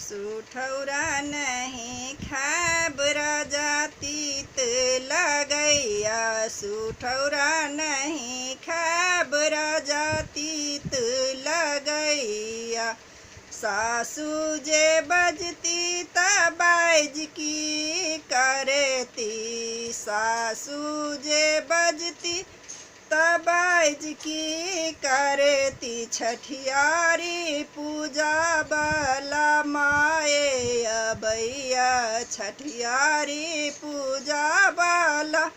सुठौरा नहीं खाब राजा तीत लगैया। सुठौरा नहीं खाब राजा तीत लगैया। सासू जे बजती त बाज की करती। सासू जे बजती तबाइज की करती। छठियारी पूजा वाला माए अबैया। छठियारी पूजा वाला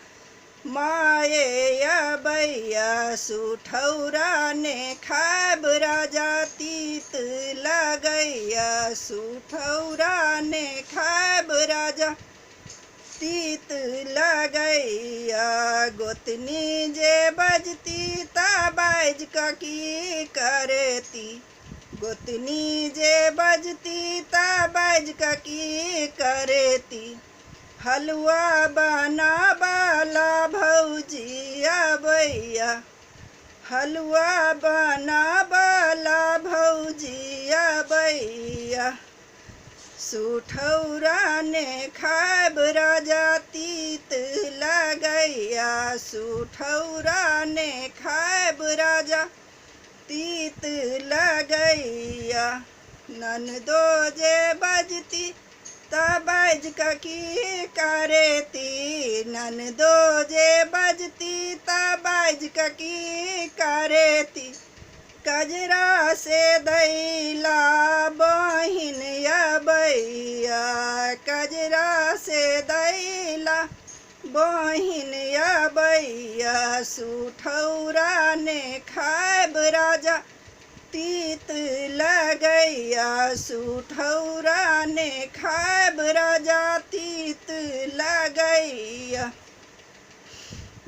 माए अबैया। सुठौरा ने खाब राजा तीत लगैया। सुठौरा ने खाब राजा तीत लगैया। गोतनी जे बजती तबाइज की करती। गोतनी जे बजती तबाइज की करती। हलवा बना वाला भौजी अबैया। हलवा बना वाला भौजी अबैया। सुठौरा ने खाब राजा तीत लगैया। सुठौरा ने खाब राजा तीत लगैया। ननदो जे बजती तबाइज की करती। ननदो जे बजती तबाइज की करती। कजरा से दैला बहिन अबैया। कजरा से दैला बहिन अबैया। सुठौरा ने खाब राजा तीत लगैया। सुठौरा ने खाब राजा तीत लगैया।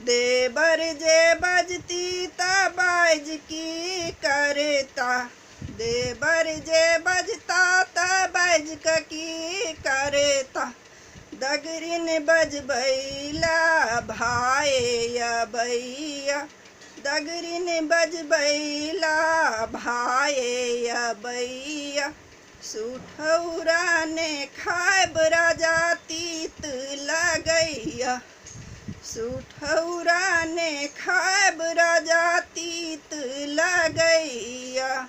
देवर जे बजती तबाइज की करता। देवर जे बजता तबाइज की करता। दगरिन बजबैला भाए अबैया। दगरिन बजबैला भाए अबैया। सुठौरा ने खाब राजा तीत लगैया। सुठौरा ने खाब राजा तीत लगैया।